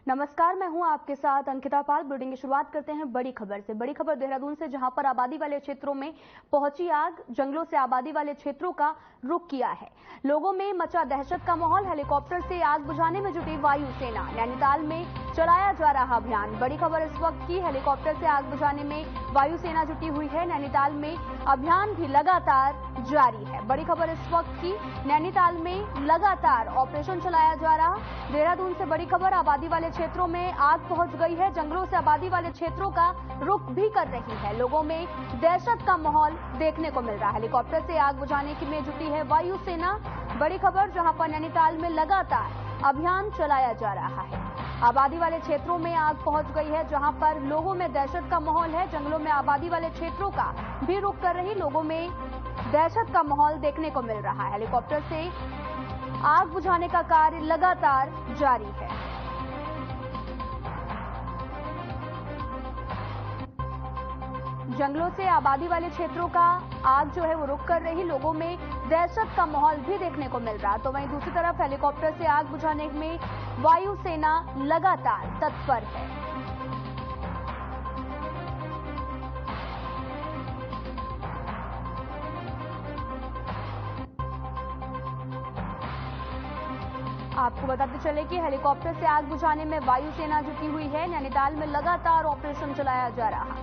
नमस्कार, मैं हूं आपके साथ अंकिता पाल। बुलेटिन की शुरुआत करते हैं बड़ी खबर से। बड़ी खबर देहरादून से, जहां पर आबादी वाले क्षेत्रों में पहुंची आग, जंगलों से आबादी वाले क्षेत्रों का रुख किया है। लोगों में मचा दहशत का माहौल। हेलीकॉप्टर से आग बुझाने में जुटी वायुसेना। नैनीताल में चलाया जा रहा अभियान। बड़ी खबर इस वक्त की, हेलीकॉप्टर से आग बुझाने में वायुसेना जुटी हुई है। नैनीताल में अभियान भी लगातार जारी है। बड़ी खबर इस वक्त की, नैनीताल में लगातार ऑपरेशन चलाया जा रहा। देहरादून से बड़ी खबर, आबादी वाले क्षेत्रों में आग पहुंच गई है। जंगलों से आबादी वाले क्षेत्रों का रुख भी कर रही है। लोगों में दहशत का माहौल देखने को मिल रहा है। हेलीकॉप्टर से आग बुझाने की में जुटी है वायुसेना। बड़ी खबर, जहां पर नैनीताल में लगातार अभियान चलाया जा रहा है। आबादी वाले क्षेत्रों में आग पहुंच गई है, जहां पर लोगों में दहशत का माहौल है। जंगलों में आबादी वाले क्षेत्रों का भी रुख कर रही, लोगों में दहशत का माहौल देखने को मिल रहा है। हेलीकॉप्टर से आग बुझाने का कार्य लगातार जारी है। जंगलों से आबादी वाले क्षेत्रों का आग जो है वो रुख कर रही, लोगों में दहशत का माहौल भी देखने को मिल रहा। तो वहीं दूसरी तरफ हेलीकॉप्टर से आग बुझाने में वायुसेना लगातार तत्पर है। आपको बताते चले कि हेलीकॉप्टर से आग बुझाने में वायुसेना जुटी हुई है। नैनीताल में लगातार ऑपरेशन चलाया जा रहा।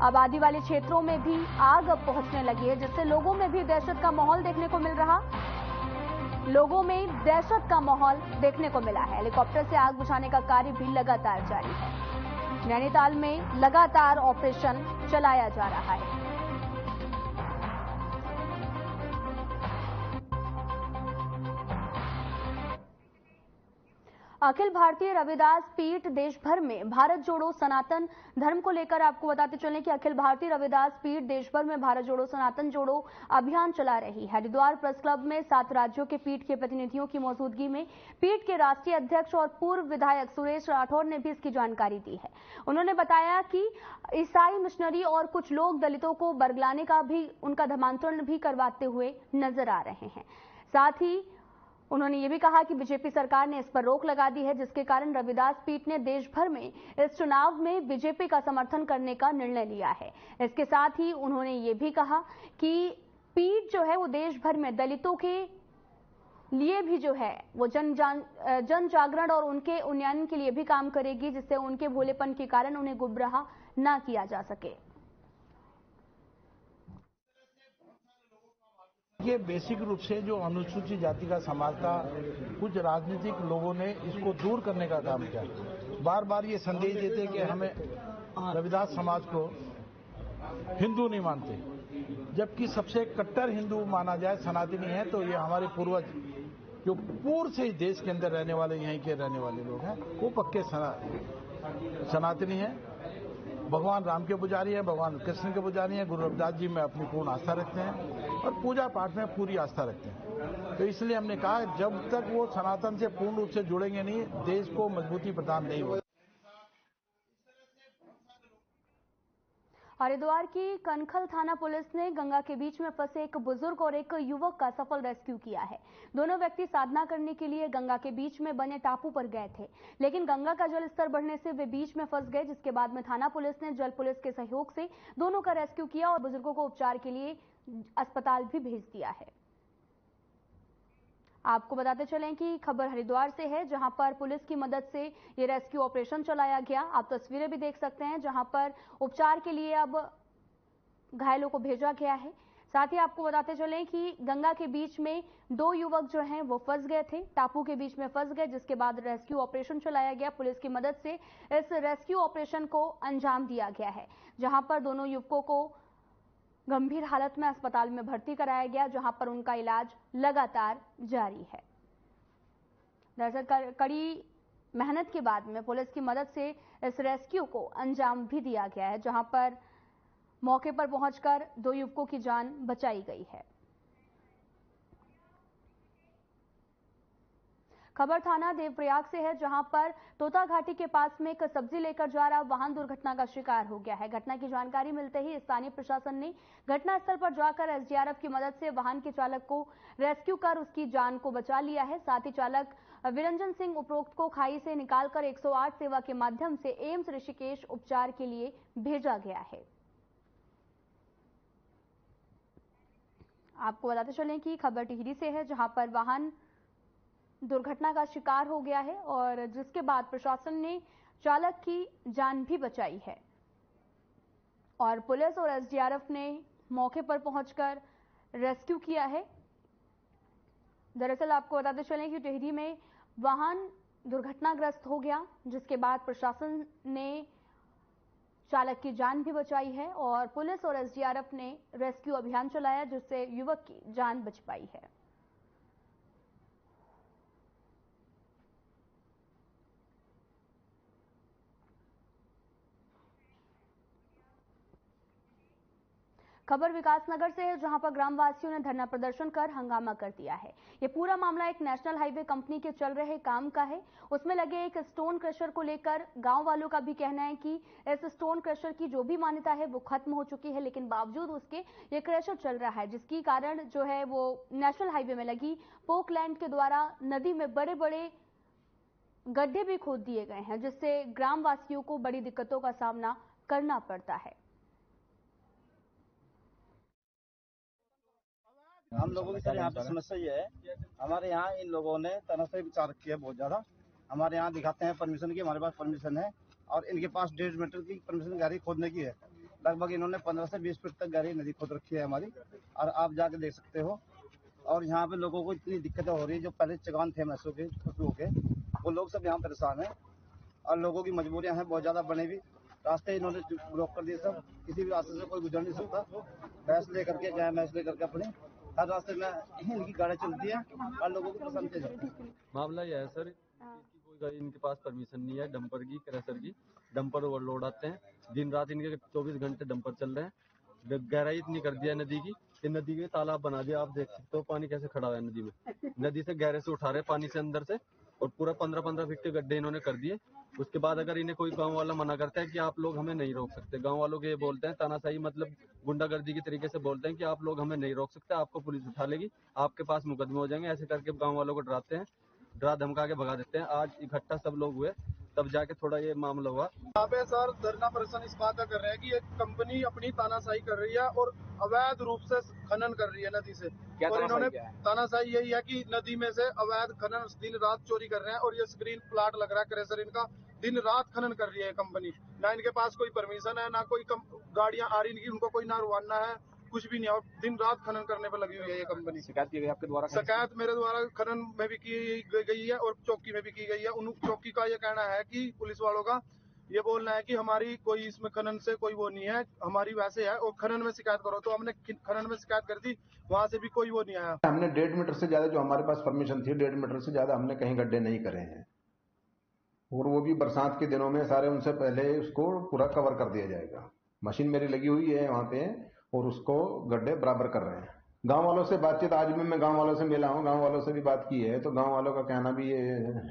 आबादी वाले क्षेत्रों में भी आग अब पहुंचने लगी है, जिससे लोगों में भी दहशत का माहौल देखने को मिल रहा। लोगों में दहशत का माहौल देखने को मिला है। हेलीकॉप्टर से आग बुझाने का कार्य भी लगातार जारी है। नैनीताल में लगातार ऑपरेशन चलाया जा रहा है। अखिल भारतीय रविदास पीठ देश भर में भारत जोड़ो सनातन धर्म को लेकर आपको बताते चलें कि अखिल भारतीय रविदास पीठ देश भर में भारत जोड़ो सनातन जोड़ो अभियान चला रही है। हरिद्वार प्रेस क्लब में 7 राज्यों के पीठ के प्रतिनिधियों की मौजूदगी में पीठ के राष्ट्रीय अध्यक्ष और पूर्व विधायक सुरेश राठौर ने भी इसकी जानकारी दी है। उन्होंने बताया कि ईसाई मिशनरी और कुछ लोग दलितों को बरगलाने का भी उनका धर्मांतरण भी करवाते हुए नजर आ रहे हैं। साथ ही उन्होंने ये भी कहा कि बीजेपी सरकार ने इस पर रोक लगा दी है, जिसके कारण रविदास पीठ ने देश भर में इस चुनाव में बीजेपी का समर्थन करने का निर्णय लिया है। इसके साथ ही उन्होंने ये भी कहा कि पीठ जो है वो देश भर में दलितों के लिए भी जो है वो जन जागरण और उनके उन्नयन के लिए भी काम करेगी, जिससे उनके भोलेपन के कारण उन्हें गुमराह न किया जा सके। ये बेसिक रूप से जो अनुसूचित जाति का समाज था, कुछ राजनीतिक लोगों ने इसको दूर करने का काम किया। बार बार ये संदेश देते कि हमें रविदास समाज को हिंदू नहीं मानते, जबकि सबसे कट्टर हिंदू माना जाए सनातनी है तो ये हमारे पूर्वज जो पूर्व से ही देश के अंदर रहने वाले, यहीं के रहने वाले लोग हैं, वो पक्के सनातनी हैं। भगवान राम के पुजारी हैं, भगवान कृष्ण के पुजारी हैं, गुरु रविदास जी में अपनी पूर्ण आस्था रखते हैं और पूजा पाठ में पूरी आस्था रखते हैं। तो इसलिए हमने कहा जब तक वो सनातन से पूर्ण रूप से जुड़ेंगे नहीं, देश को मजबूती प्रदान नहीं होगी। हरिद्वार की कनखल थाना पुलिस ने गंगा के बीच में फंसे एक बुजुर्ग और एक युवक का सफल रेस्क्यू किया है। दोनों व्यक्ति साधना करने के लिए गंगा के बीच में बने टापू पर गए थे, लेकिन गंगा का जल स्तर बढ़ने से वे बीच में फंस गए, जिसके बाद में थाना पुलिस ने जल पुलिस के सहयोग से दोनों का रेस्क्यू किया और बुजुर्गों को उपचार के लिए अस्पताल भी भेज दिया है। आपको बताते चलें कि खबर हरिद्वार से है, जहां पर पुलिस की मदद से ये रेस्क्यू ऑपरेशन चलाया गया। आप तस्वीरें भी देख सकते हैं, जहां पर उपचार के लिए अब घायलों को भेजा गया है। साथ ही आपको बताते चलें कि गंगा के बीच में 2 युवक जो हैं वो फंस गए थे, टापू के बीच में फंस गए, जिसके बाद रेस्क्यू ऑपरेशन चलाया गया। पुलिस की मदद से इस रेस्क्यू ऑपरेशन को अंजाम दिया गया है, जहां पर दोनों युवकों को गंभीर हालत में अस्पताल में भर्ती कराया गया, जहां पर उनका इलाज लगातार जारी है। दरअसल कड़ी मेहनत के बाद में पुलिस की मदद से इस रेस्क्यू को अंजाम भी दिया गया है, जहां पर मौके पर पहुंचकर 2 युवकों की जान बचाई गई है। खबर थाना देवप्रयाग से है, जहां पर तोता घाटी के पास में एक सब्जी लेकर जा रहा वाहन दुर्घटना का शिकार हो गया है। घटना की जानकारी मिलते ही स्थानीय प्रशासन ने घटनास्थल पर जाकर एसडीआरएफ की मदद से वाहन के चालक को रेस्क्यू कर उसकी जान को बचा लिया है। साथ ही चालक विरंजन सिंह उपरोक्त को खाई से निकालकर 108 सेवा के माध्यम से एम्स ऋषिकेश उपचार के लिए भेजा गया है। आपको बताते चलें कि खबर टिहरी से है, जहां पर वाहन दुर्घटना का शिकार हो गया है और जिसके बाद प्रशासन ने चालक की जान भी बचाई है और पुलिस और एसडीआरएफ ने मौके पर पहुंचकर रेस्क्यू किया है। दरअसल आपको बताते चलें कि टिहरी में वाहन दुर्घटनाग्रस्त हो गया, जिसके बाद प्रशासन ने चालक की जान भी बचाई है और पुलिस और एसडीआरएफ ने रेस्क्यू अभियान चलाया, जिससे युवक की जान बच पाई है। खबर विकासनगर से है, जहां पर ग्रामवासियों ने धरना प्रदर्शन कर हंगामा कर दिया है। ये पूरा मामला एक नेशनल हाईवे कंपनी के चल रहे काम का है। उसमें लगे एक स्टोन क्रशर को लेकर गांव वालों का भी कहना है कि इस स्टोन क्रशर की जो भी मान्यता है वो खत्म हो चुकी है, लेकिन बावजूद उसके ये क्रशर चल रहा है, जिसकी कारण जो है वो नेशनल हाईवे में लगी पोकलैंड के द्वारा नदी में बड़े बड़े गड्ढे भी खोद दिए गए हैं, जिससे ग्रामवासियों को बड़ी दिक्कतों का सामना करना पड़ता है। हम लोगों की सर यहाँ पे समस्या ये है, हमारे यहाँ इन लोगों ने तनाशाही विचार रखी है बहुत ज्यादा। हमारे यहाँ दिखाते हैं परमिशन की, हमारे पास परमिशन है और इनके पास 1.5 मीटर की परमिशन गहरी खोदने की है। लगभग इन्होंने 15 से 20 फीट तक गहरी नदी खोद रखी है हमारी, और आप जाके देख सकते हो। और यहाँ पे लोगों को इतनी दिक्कतें हो रही है, जो पहले चगान थे मैसों के पशुओं के, वो लोग सब यहाँ परेशान है और लोगों की मजबूरियाँ हैं बहुत ज्यादा बने हुई। रास्ते इन्होंने ब्लॉक कर दिए सब, किसी भी रास्ते से कोई गुजर नहीं सकता। भैंस लेकर के जाए, भैंस लेकर के अपने हर रास्ते में इनकी गाड़ी चलती है और लोगों को पसंद से जाते हैं। मामला यह है सर, इनकी कोई गाड़ी इनके पास परमिशन नहीं है, डंपर की, क्रशर की। डंपर ओवरलोड आते हैं, दिन रात इनके 24 घंटे डंपर चल रहे हैं। गहराई इतनी कर दिया नदी की कि नदी के तालाब बना दिया। आप देख सकते हो पानी कैसे खड़ा है नदी में। नदी से गहरे से उठा रहे पानी से अंदर से, और पूरा 15-15 फीट के गड्ढे इन्होंने कर दिए। उसके बाद अगर इन्हें कोई गांव वाला मना करता है कि आप लोग हमें नहीं रोक सकते, गांव वालों के ये बोलते हैं तानाशाही, मतलब गुंडागर्दी की तरीके से बोलते हैं कि आप लोग हमें नहीं रोक सकते, आपको पुलिस उठा लेगी, आपके पास मुकदमे हो जाएंगे। ऐसे करके गांव वालों को डराते हैं, डरा धमका के भगा देते हैं। आज इकट्ठा सब लोग हुए, तब जाके थोड़ा ये मामला हुआ। यहाँ पे सर धरना प्रदर्शन इस बात का कर रहे हैं कि एक कंपनी अपनी तानाशाही कर रही है और अवैध रूप से खनन कर रही है नदी से। और इन्होंने तानाशाही यही है कि नदी में से अवैध खनन दिन रात चोरी कर रहे हैं, और ये स्क्रीन प्लाट लग रहा है क्रशर इनका, दिन रात खनन कर रही है कंपनी। ना इनके पास कोई परमिशन है, ना कोई गाड़ियां आ रही, उनको कोई ना रवाना है, कुछ भी नहीं है, और दिन रात खनन करने पर लगी हुई है ये कंपनी। शिकायत की गई आपके द्वारा? शिकायत मेरे द्वारा खनन में भी की गई है और चौकी में भी की गई है। उन चौकी का ये कहना है कि पुलिस वालों का ये बोलना है कि हमारी कोई इसमें खनन से कोई वो नहीं है, हमारी वैसे है, और खनन में शिकायत करो। तो हमने खनन में शिकायत कर दी, वहां से भी कोई वो नहीं आया। हमने 1.5 मीटर से ज्यादा जो हमारे पास परमिशन थी, 1.5 मीटर से ज्यादा हमने कहीं गड्ढे नहीं करे हैं, और वो भी बरसात के दिनों में सारे उनसे पहले उसको पूरा कवर कर दिया जाएगा। मशीन मेरी लगी हुई है वहां पे और उसको गड्ढे बराबर कर रहे हैं। गांव वालों से बातचीत, आज भी मैं गांव वालों से मिला हूं, गांव वालों से भी बात की है, तो गांव वालों का कहना भी ये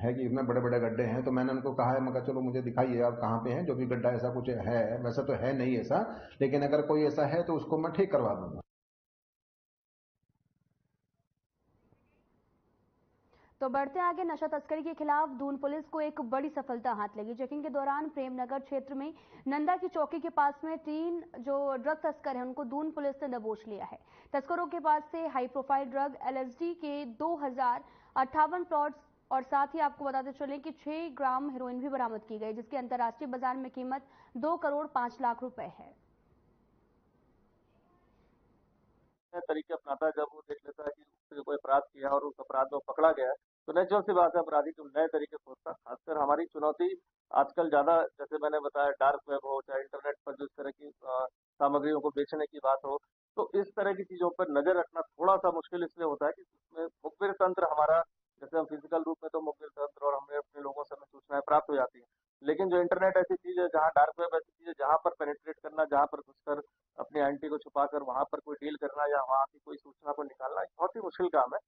है कि इसमें बड़े बड़े गड्ढे हैं। तो मैंने उनको कहा है, मैं कहा चलो मुझे दिखाइए आप कहाँ पे हैं, जो भी गड्ढा ऐसा कुछ है, वैसा तो है नहीं ऐसा, लेकिन अगर कोई ऐसा है तो उसको मैं ठीक करवा दूंगा। तो बढ़ते आगे, नशा तस्करी के खिलाफ दून पुलिस को एक बड़ी सफलता हाथ लगी। चेकिंग के दौरान प्रेमनगर क्षेत्र में नंदा की चौकी के पास में 3 जो ड्रग तस्कर हैं उनको दून पुलिस ने दबोच लिया है। तस्करों के पास से हाई प्रोफाइल ड्रग LSD के 2058 प्लॉट्स और साथ ही आपको बताते चले कि 6 ग्राम हेरोइन भी बरामद की गई, जिसकी अंतर्राष्ट्रीय बाजार में कीमत 2 करोड़ 5 लाख रुपए है। तरीके अपनाता है, जब वो देख लेता है कि उसने कोई अपराध किया और उस अपराध में पकड़ा गया, तो नेचुरल सी बात है अपराधी को नए तरीके खोजता। खासकर हमारी चुनौती आजकल ज्यादा, जैसे मैंने बताया, डार्क वेब हो चाहे इंटरनेट पर जो इस तरह की सामग्रियों को बेचने की बात हो, तो इस तरह की चीजों पर नजर रखना थोड़ा सा मुश्किल इसलिए होता है कि उसमें मुखबिर तंत्र हमारा, जैसे हम फिजिकल रूप में तो मुखबिर तंत्र और हमें अपने लोगों से हमें सूचनाएं प्राप्त हो जाती है, लेकिन जो इंटरनेट ऐसी चीज है, जहाँ डार्क वेब ऐसी चीज है, जहाँ पर पेनिट्रेट करना, जहाँ पर घुसकर अपनी आइडेंटिटी को छुपाकर वहां पर कोई डील करना या वहां की कोई सूचना को निकालना बहुत ही मुश्किल काम है।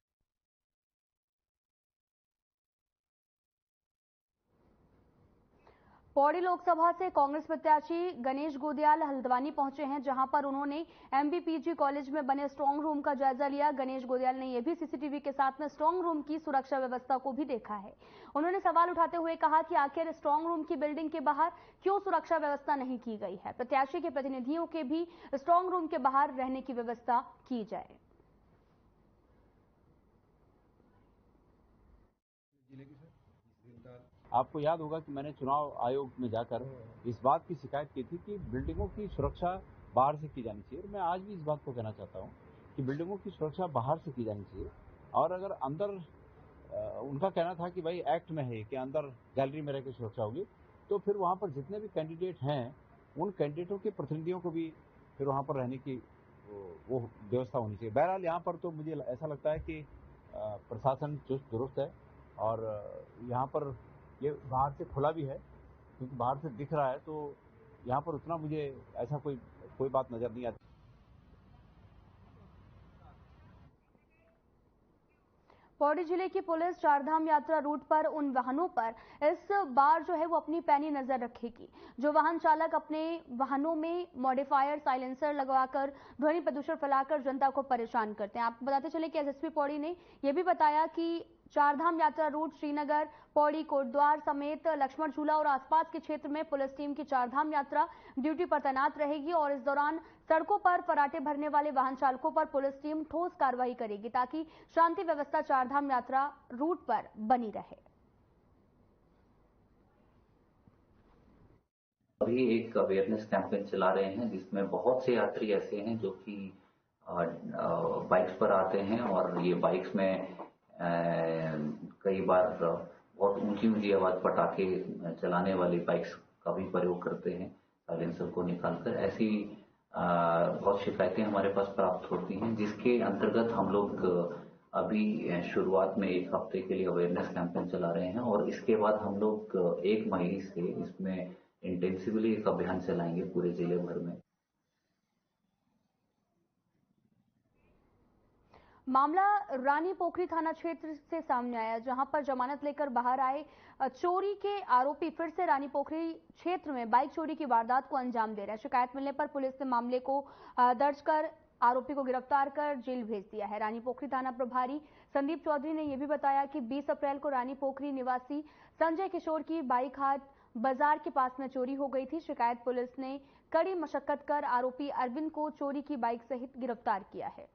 पौड़ी लोकसभा से कांग्रेस प्रत्याशी गणेश गोदियाल हल्द्वानी पहुंचे हैं, जहां पर उन्होंने एमबीपीजी कॉलेज में बने स्ट्रांग रूम का जायजा लिया। गणेश गोदियाल ने यह भी सीसीटीवी के साथ में स्ट्रांग रूम की सुरक्षा व्यवस्था को भी देखा है। उन्होंने सवाल उठाते हुए कहा कि आखिर स्ट्रांग रूम की बिल्डिंग के बाहर क्यों सुरक्षा व्यवस्था नहीं की गई है। प्रत्याशी के प्रतिनिधियों के भी स्ट्रांग रूम के बाहर रहने की व्यवस्था की जाए। आपको याद होगा कि मैंने चुनाव आयोग में जाकर इस बात की शिकायत की थी कि बिल्डिंगों की सुरक्षा बाहर से की जानी चाहिए। और मैं आज भी इस बात को कहना चाहता हूं कि बिल्डिंगों की सुरक्षा बाहर से की जानी चाहिए। और अगर अंदर उनका कहना था कि भाई एक्ट में है कि अंदर गैलरी में रहकर सुरक्षा होगी, तो फिर वहां पर जितने भी कैंडिडेट हैं उन कैंडिडेटों के प्रतिनिधियों को भी फिर वहां पर रहने की वो व्यवस्था होनी चाहिए। बहरहाल यहाँ पर तो मुझे ऐसा लगता है कि प्रशासन चुस्त दुरुस्त है और यहाँ पर ये बाहर से खुला भी है, क्योंकि बाहर से दिख रहा है, तो यहाँ पर उतना मुझे ऐसा कोई बात नजर नहीं आती। पौड़ी जिले की पुलिस चारधाम यात्रा रूट पर उन वाहनों पर इस बार जो है वो अपनी पैनी नजर रखेगी जो वाहन चालक अपने वाहनों में मॉडिफायर साइलेंसर लगवाकर ध्वनि प्रदूषण फैलाकर जनता को परेशान करते हैं। आपको बताते चले कि एसएसपी पौड़ी ने यह भी बताया कि चारधाम यात्रा रूट श्रीनगर, पौड़ी, कोटद्वार समेत लक्ष्मण झूला और आसपास के क्षेत्र में पुलिस टीम की चारधाम यात्रा ड्यूटी पर तैनात रहेगी और इस दौरान सड़कों पर फराटे भरने वाले वाहन चालकों पर पुलिस टीम ठोस कार्रवाई करेगी ताकि शांति व्यवस्था चारधाम यात्रा रूट पर बनी रहे। अभी एक अवेयरनेस कैंपेन चला रहे हैं जिसमें बहुत से यात्री ऐसे हैं जो कि बाइक्स पर आते हैं और ये बाइक्स में कई बार बहुत ऊंची आवाज पटाखे चलाने वाली बाइक्स का भी प्रयोग करते हैं साइलेंसर को निकालकर। ऐसी बहुत शिकायतें हमारे पास प्राप्त होती हैं, जिसके अंतर्गत हम लोग अभी शुरुआत में एक हफ्ते के लिए अवेयरनेस कैंपेन चला रहे हैं और इसके बाद हम लोग 1 मई से इसमें इंटेंसिवली एक अभियान चलाएंगे पूरे जिले भर में। मामला रानी पोखरी थाना क्षेत्र से सामने आया, जहां पर जमानत लेकर बाहर आए चोरी के आरोपी फिर से रानी पोखरी क्षेत्र में बाइक चोरी की वारदात को अंजाम दे रहा है। शिकायत मिलने पर पुलिस ने मामले को दर्ज कर आरोपी को गिरफ्तार कर जेल भेज दिया है। रानी पोखरी थाना प्रभारी संदीप चौधरी ने यह भी बताया कि 20 अप्रैल को रानी पोखरी निवासी संजय किशोर की बाइक हाट बाजार के पास में चोरी हो गई थी। शिकायत पुलिस ने कड़ी मशक्कत कर आरोपी अरविंद को चोरी की बाइक सहित गिरफ्तार किया है।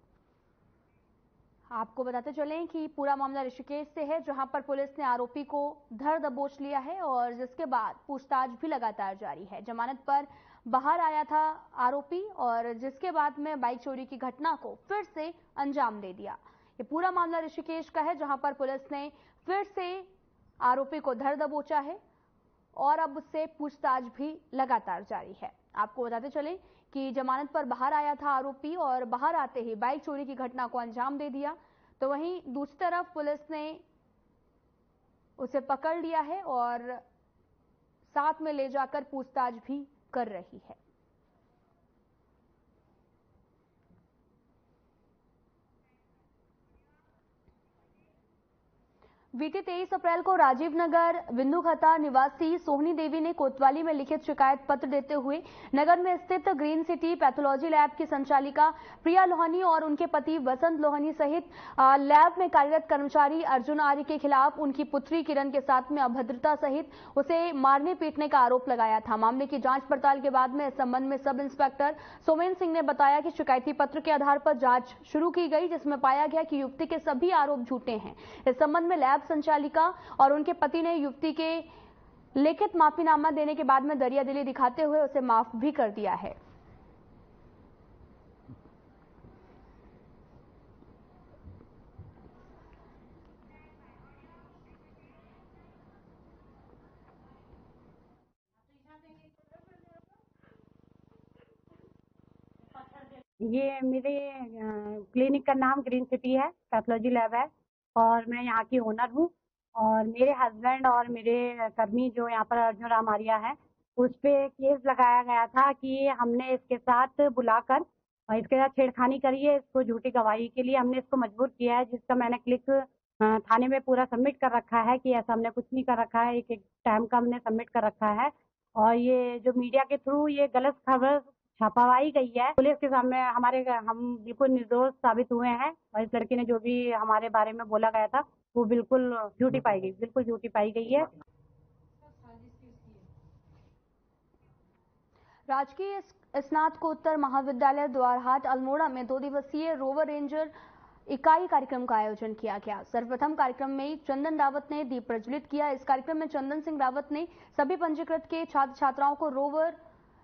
आपको बताते चलें कि पूरा मामला ऋषिकेश से है, जहां पर पुलिस ने आरोपी को धर दबोच लिया है और जिसके बाद पूछताछ भी लगातार जारी है। जमानत पर बाहर आया था आरोपी और जिसके बाद में बाइक चोरी की घटना को फिर से अंजाम दे दिया। ये पूरा मामला ऋषिकेश का है, जहां पर पुलिस ने फिर से आरोपी को धर दबोचा है और अब उससे पूछताछ भी लगातार जारी है। आपको बताते चलें कि जमानत पर बाहर आया था आरोपी और बाहर आते ही बाइक चोरी की घटना को अंजाम दे दिया, तो वहीं दूसरी तरफ पुलिस ने उसे पकड़ लिया है और साथ में ले जाकर पूछताछ भी कर रही है। बीते 23 अप्रैल को राजीव नगर बिंदुखता निवासी सोहनी देवी ने कोतवाली में लिखित शिकायत पत्र देते हुए नगर में स्थित ग्रीन सिटी पैथोलॉजी लैब की संचालिका प्रिया लोहानी और उनके पति वसंत लोहानी सहित लैब में कार्यरत कर्मचारी अर्जुन आर्य के खिलाफ उनकी पुत्री किरण के साथ में अभद्रता सहित उसे मारने पीटने का आरोप लगाया था। मामले की जांच पड़ताल के बाद में इस संबंध में सब इंस्पेक्टर सोमेन सिंह ने बताया कि शिकायती पत्र के आधार पर जांच शुरू की गई, जिसमें पाया गया कि युवती के सभी आरोप झूठे हैं। इस संबंध में लैब संचालिका और उनके पति ने युवती के लिखित माफीनामा देने के बाद में दरियादिली दिखाते हुए उसे माफ भी कर दिया है। ये मेरे क्लिनिक का नाम ग्रीन सिटी है, पैथोलॉजी लैब है और मैं यहाँ की ओनर हूँ। और मेरे हस्बैंड और मेरे कर्मी जो यहाँ पर अर्जुन राम आर्या है, उस पे केस लगाया गया था कि हमने इसके साथ बुलाकर और इसके साथ छेड़खानी करी है। इसको झूठी गवाही के लिए हमने इसको मजबूर किया है, जिसका मैंने क्लिक थाने में पूरा सबमिट कर रखा है कि ऐसा हमने कुछ नहीं कर रखा है। एक टाइम का हमने सबमिट कर रखा है और ये जो मीडिया के थ्रू ये गलत खबर छपवाई गई है, पुलिस के सामने हम बिल्कुल निर्दोष साबित हुए हैं और इस लड़की ने जो भी हमारे बारे में बोला गया था वो बिल्कुल झूठी पाई गई, बिल्कुल झूठी पाई गई है। राजकीय स्नातकोत्तर महाविद्यालय द्वारहाट अल्मोड़ा में 2 दिवसीय रोवर रेंजर इकाई कार्यक्रम का आयोजन किया गया। सर्वप्रथम कार्यक्रम में चंदन रावत ने दीप प्रज्वलित किया। इस कार्यक्रम में चंदन सिंह रावत ने सभी पंजीकृत के छात्र छात्राओं को रोवर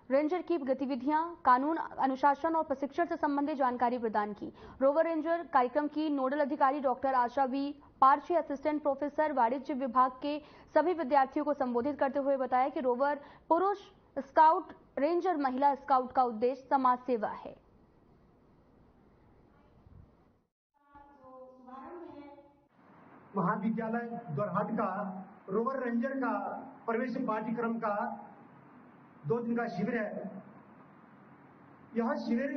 रेंजर की गतिविधियां, कानून, अनुशासन और प्रशिक्षण से संबंधित जानकारी प्रदान की। रोवर रेंजर कार्यक्रम की नोडल अधिकारी डॉक्टर आशा बी पारछे असिस्टेंट प्रोफेसर वाणिज्य विभाग के सभी विद्यार्थियों को संबोधित करते हुए बताया कि रोवर पुरुष स्काउट रेंजर महिला स्काउट का उद्देश्य समाज सेवा है। महाविद्यालय द्वारहाट का रोवर रेंजर का प्रवेश पाठ्यक्रम का 2 दिन का शिविर है। यह शिविर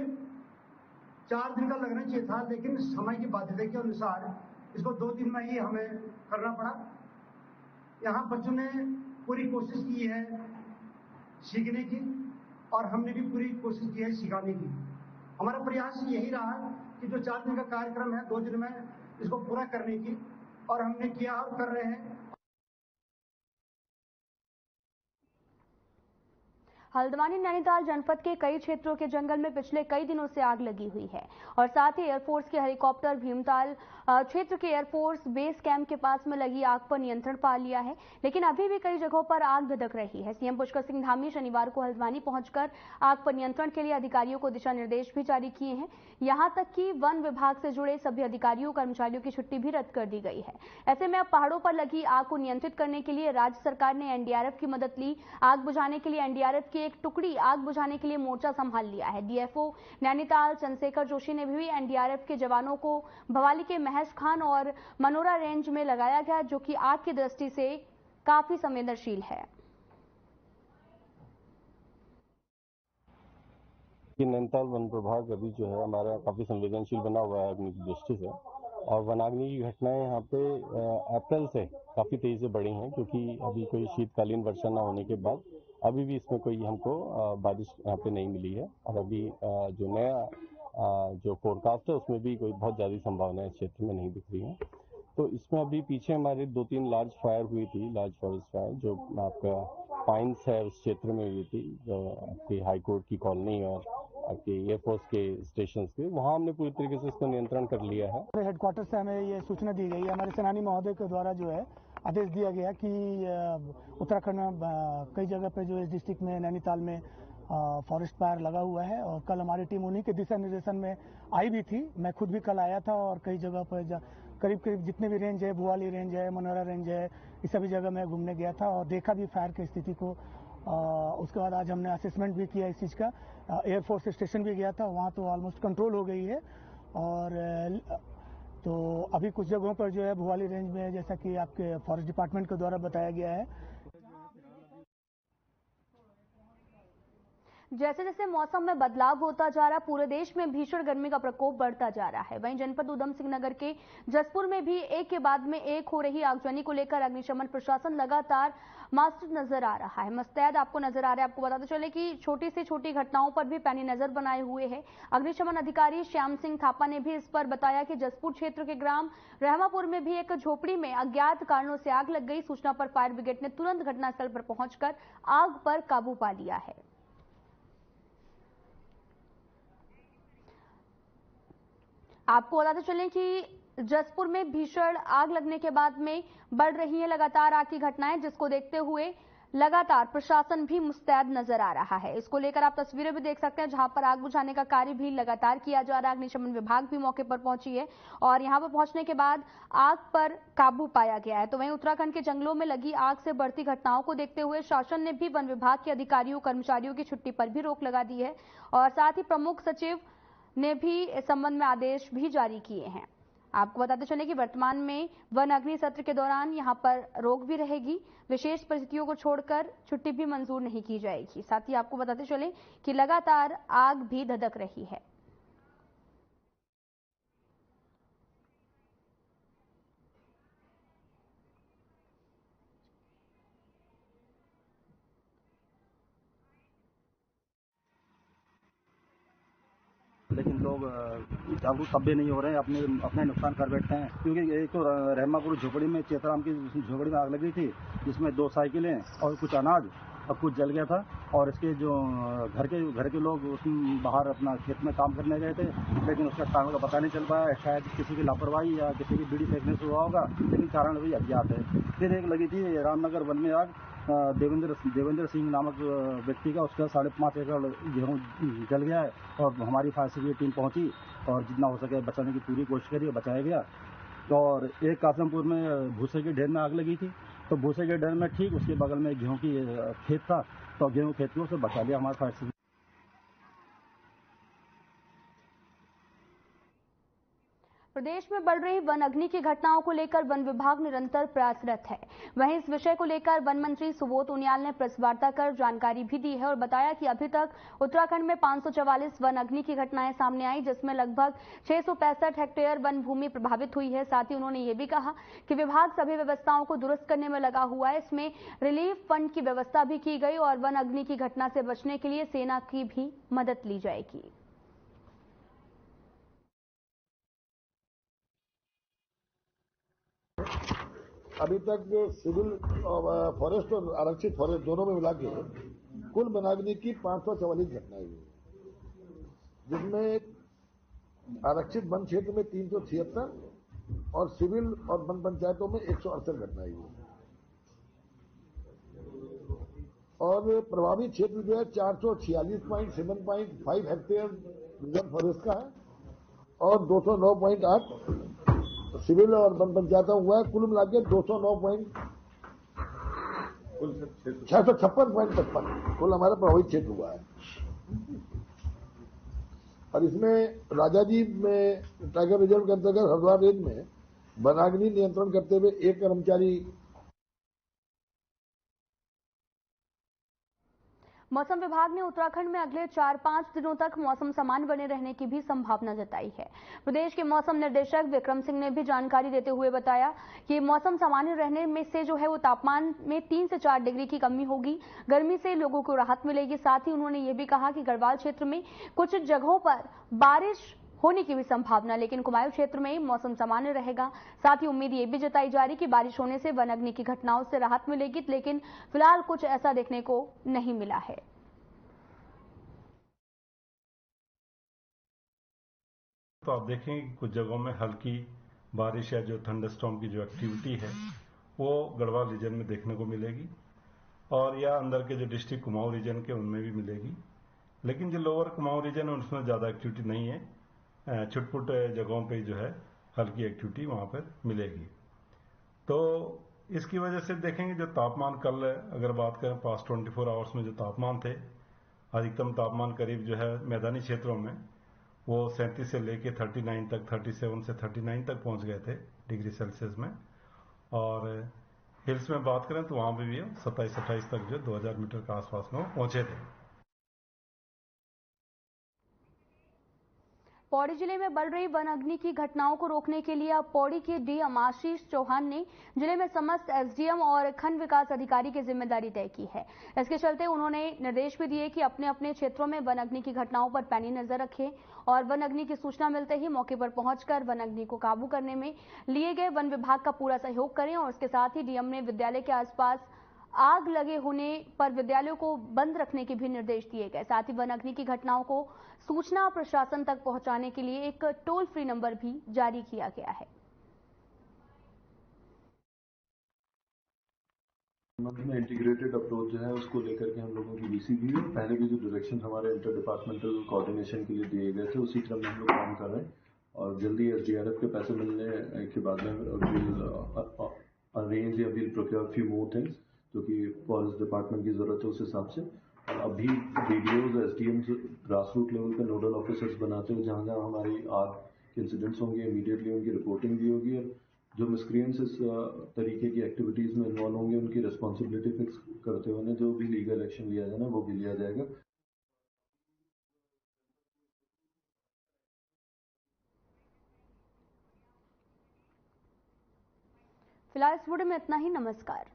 4 दिन का लगना चाहिए था, लेकिन समय की बाध्यता के अनुसार इसको 2 दिन में ही हमें करना पड़ा। यहाँ बच्चों ने पूरी कोशिश की है सीखने की और हमने भी पूरी कोशिश की है सिखाने की। हमारा प्रयास यही रहा कि जो 4 दिन का कार्यक्रम है 2 दिन में इसको पूरा करने की, और हमने किया और कर रहे हैं। हल्द्वानी नैनीताल जनपद के कई क्षेत्रों के जंगल में पिछले कई दिनों से आग लगी हुई है और साथ ही एयरफोर्स के हेलीकॉप्टर भीमताल क्षेत्र के एयरफोर्स बेस कैंप के पास में लगी आग पर नियंत्रण पा लिया है, लेकिन अभी भी कई जगहों पर आग भड़क रही है। सीएम पुष्कर सिंह धामी शनिवार को हल्द्वानी पहुंचकर आग पर नियंत्रण के लिए अधिकारियों को दिशा निर्देश भी जारी किए हैं। यहां तक कि वन विभाग से जुड़े सभी अधिकारियों कर्मचारियों की छुट्टी भी रद्द कर दी गई है। ऐसे में अब पहाड़ों पर लगी आग को नियंत्रित करने के लिए राज्य सरकार ने एनडीआरएफ की मदद ली। आग बुझाने के लिए एनडीआरएफ की एक टुकड़ी आग बुझाने के लिए मोर्चा संभाल लिया है। डीएफओ नैनीताल चंद्रशेखर जोशी ने भी एनडीआरएफ के जवानों को भवाली के महेश खान और मनोरा रेंज में लगाया गया, जो कि आग की दृष्टि से काफी संवेदनशील है। नैनीताल वन प्रभाग अभी जो है हमारा काफी संवेदनशील बना हुआ है अग्नि की दृष्टि से, और वनाग्नि की घटनाएं यहाँ पे अप्रैल से काफी तेजी से बढ़ी हैं, क्योंकि अभी कोई शीतकालीन वर्षा न होने के बाद अभी भी इसमें कोई हमको बारिश यहाँ पे नहीं मिली है। और अभी जो नया जो फोरकास्ट है उसमें भी कोई बहुत ज्यादा संभावना इस क्षेत्र में नहीं दिख रही है। तो इसमें अभी पीछे हमारे 2-3 लार्ज फायर हुई थी, लार्ज फॉरेस्ट फायर जो आपका पाइन्स है उस क्षेत्र में हुई थी, जो आपकी हाईकोर्ट की कॉलोनी और आपके एयरफोर्स के स्टेशन के, वहाँ हमने पूरी तरीके से इसको नियंत्रण कर लिया है। हेडक्वार्टर से हमें ये सूचना दी गई है, हमारे सेनानी महोदय के द्वारा जो है आदेश दिया गया कि उत्तराखंड में कई जगह पे जो इस डिस्ट्रिक्ट में नैनीताल में फॉरेस्ट फायर लगा हुआ है, और कल हमारी टीम उन्हीं के दिशा निर्देशन में आई भी थी। मैं खुद भी कल आया था और कई जगह पर करीब करीब जितने भी रेंज है, भुवाली रेंज है, मनोरा रेंज है, इस सभी जगह मैं घूमने गया था और देखा भी फायर की स्थिति को। उसके बाद आज हमने असेसमेंट भी किया इस चीज़ का। एयरफोर्स स्टेशन भी गया था, वहाँ तो ऑलमोस्ट कंट्रोल हो गई है। और तो अभी कुछ जगहों पर जो है भुवाली रेंज में, जैसा कि आपके फॉरेस्ट डिपार्टमेंट के द्वारा बताया गया है, जैसे जैसे मौसम में बदलाव होता जा रहा है, पूरे देश में भीषण गर्मी का प्रकोप बढ़ता जा रहा है। वहीं जनपद उधम सिंह नगर के जसपुर में भी एक के बाद में एक हो रही आगजनी को लेकर अग्निशमन प्रशासन लगातार मास्टर नजर आ रहा है, मुस्तैद आपको नजर आ रहा है। आपको बताते चले कि छोटी से छोटी घटनाओं पर भी पैनी नजर बनाए हुए है। अग्निशमन अधिकारी श्याम सिंह थापा ने भी इस पर बताया कि जसपुर क्षेत्र के ग्राम रहमापुर में भी एक झोपड़ी में अज्ञात कारणों से आग लग गई। सूचना पर फायर ब्रिगेड ने तुरंत घटनास्थल पर पहुंचकर आग पर काबू पा लिया है। आपको बताते चलें कि जसपुर में भीषण आग लगने के बाद में बढ़ रही है लगातार आग की घटनाएं, जिसको देखते हुए लगातार प्रशासन भी मुस्तैद नजर आ रहा है। इसको लेकर आप तस्वीरें भी देख सकते हैं, जहां पर आग बुझाने का कार्य भी लगातार किया जा रहा है। अग्निशमन विभाग भी मौके पर पहुंची है और यहां पर पहुंचने के बाद आग पर काबू पाया गया है। तो वहीं उत्तराखंड के जंगलों में लगी आग से बढ़ती घटनाओं को देखते हुए शासन ने भी वन विभाग के अधिकारियों कर्मचारियों की छुट्टी पर भी रोक लगा दी है और साथ ही प्रमुख सचिव ने भी इस संबंध में आदेश भी जारी किए हैं। आपको बताते चले कि वर्तमान में वन अग्नि सत्र के दौरान यहां पर रोक भी रहेगी, विशेष परिस्थितियों को छोड़कर छुट्टी भी मंजूर नहीं की जाएगी। साथ ही आपको बताते चले कि लगातार आग भी धधक रही है। लेकिन लोग जागरूक तब भी नहीं हो रहे हैं, अपने नुकसान कर बैठते हैं। क्योंकि एक तो रहमापुर झोपड़ी में चेतराम की झोपड़ी में आग लगी थी, जिसमें 2 साइकिलें और कुछ अनाज और कुछ जल गया था। और इसके जो घर के लोग उसमें बाहर अपना खेत में काम करने गए थे, लेकिन उसका कारण का पता नहीं चल पाया। शायद किसी की लापरवाही या किसी की बीड़ी फेंकने से हुआ होगा, लेकिन कारण अभी अज्ञात है। फिर एक लगी थी रामनगर वन में आग, देवेंद्र सिंह नामक व्यक्ति का, उसका 5.5 एकड़ गेहूँ जल गया है। और हमारी फायर सर्विस टीम पहुंची और जितना हो सके बचाने की पूरी कोशिश करी, बचाया गया। और एक कासमपुर में भूसे के ढेर में आग लगी थी, तो भूसे के ढेर में ठीक उसके बगल में गेहूँ की खेत था, तो गेहूँ खेत को से बचा लिया हमारे फायर सर्विस। प्रदेश में बढ़ रही वन अग्नि की घटनाओं को लेकर वन विभाग निरंतर प्रयासरत है। वहीं इस विषय को लेकर वन मंत्री सुबोध उनियाल ने प्रेस वार्ता कर जानकारी भी दी है और बताया कि अभी तक उत्तराखंड में 544 वन अग्नि की घटनाएं सामने आई, जिसमें लगभग 665 हेक्टेयर वन भूमि प्रभावित हुई है। साथ ही उन्होंने ये भी कहा कि विभाग सभी व्यवस्थाओं को दुरुस्त करने में लगा हुआ है। इसमें रिलीफ फंड की व्यवस्था भी की गई और वन अग्नि की घटना से बचने के लिए सेना की भी मदद ली जाएगी। अभी तक सिविल फॉरेस्ट और आरक्षित फॉरेस्ट दोनों में मिला के कुल वनाग्नि की 544 घटनाएं हुई, जिसमें आरक्षित वन क्षेत्र में 376 और सिविल और वन पंचायतों में 168 घटनाएं हुई। और प्रभावित क्षेत्र जो है 446.7.5 हेक्टेयर रिजर्व फॉरेस्ट का है और 209.8 सिविल और वन पंचायतों हुआ है। कुल मिला के 656.55 कुल हमारा प्रभावित क्षेत्र हुआ है। और इसमें राजाजी में टाइगर रिजर्व के अंतर्गत हरद्वार रेंज में वनाग्नि नियंत्रण करते हुए एक कर्मचारी। मौसम विभाग ने उत्तराखंड में अगले 4-5 दिनों तक मौसम सामान्य बने रहने की भी संभावना जताई है। प्रदेश के मौसम निर्देशक विक्रम सिंह ने भी जानकारी देते हुए बताया कि मौसम सामान्य रहने में से जो है वो तापमान में 3 से 4 डिग्री की कमी होगी, गर्मी से लोगों को राहत मिलेगी। साथ ही उन्होंने ये भी कहा कि गढ़वाल क्षेत्र में कुछ जगहों पर बारिश होने की भी संभावना, लेकिन कुमाऊं क्षेत्र में मौसम सामान्य रहेगा। साथ ही उम्मीद ये भी जताई जा रही कि बारिश होने से वन अग्नि की घटनाओं से राहत मिलेगी, लेकिन फिलहाल कुछ ऐसा देखने को नहीं मिला है। तो आप देखेंगे कि कुछ जगहों में हल्की बारिश या जो थंडरस्टॉर्म की जो एक्टिविटी है वो गढ़वाल रीजन में देखने को मिलेगी और या अंदर के जो डिस्ट्रिक्ट कुमाऊं रीजन के उनमें भी मिलेगी। लेकिन जो लोअर कुमाऊं रीजन है उसमें ज़्यादा एक्टिविटी नहीं है, छुटपुट जगहों पे जो है हल्की एक्टिविटी वहाँ पर मिलेगी। तो इसकी वजह से देखेंगे जो तापमान कल अगर बात करें पास्ट 24 आवर्स में जो तापमान थे, अधिकतम तापमान करीब जो है मैदानी क्षेत्रों में वो 37 से लेके 39 तक, 37 से 39 तक पहुंच गए थे डिग्री सेल्सियस में। और हिल्स में बात करें तो वहां पे भी 27-28 तक जो 2000 मीटर के आसपास में पहुंचे थे। पौड़ी जिले में बढ़ रही वन अग्नि की घटनाओं को रोकने के लिए अब पौड़ी के डीएम आशीष चौहान ने जिले में समस्त एसडीएम और खंड विकास अधिकारी की जिम्मेदारी तय की है। इसके चलते उन्होंने निर्देश भी दिए कि अपने अपने क्षेत्रों में वन अग्नि की घटनाओं पर पैनी नजर रखें और वन अग्नि की सूचना मिलते ही मौके पर पहुंचकर वन अग्नि को काबू करने में लिए गए वन विभाग का पूरा सहयोग करें। और इसके साथ ही डीएम ने विद्यालय के आसपास आग लगे होने पर विद्यालयों को बंद रखने के भी निर्देश दिए गए। साथ ही वन अग्नि की घटनाओं को सूचना प्रशासन तक पहुंचाने के लिए एक टोल फ्री नंबर भी जारी किया गया है। में इंटीग्रेटेड अप्रोच जो है उसको लेकर के हम लोगों की बीसीबी है। पहले भी जो डायरेक्शन हमारे इंटर डिपार्टमेंटल कोऑर्डिनेशन के लिए दिए गए थे उसी क्रम में हम लोग काम कर रहे हैं और जल्दी एसडीआरएफ के पैसे मिलने के बाद में अरेंज या will procure few more things जो कि फॉरेस्ट डिपार्टमेंट की जरूरत है उस हिसाब से। और अभी बीडीओज एसडीएम्स ग्रास रूट लेवल पे नोडल ऑफिसर्स बनाते हुए जहाँ जहाँ हमारी आग के इंसिडेंट्स होंगे इमीडिएटली उनकी रिपोर्टिंग भी होगी और जो मिसक्रिएंट्स इस तरीके की एक्टिविटीज में इन्वॉल्व होंगे उनकी रिस्पॉन्सिबिलिटी फिक्स करते हुए जो भी लीगल एक्शन लिया जाना वो भी लिया जाएगा। फिलहाल इस वीडियो में इतना ही। नमस्कार।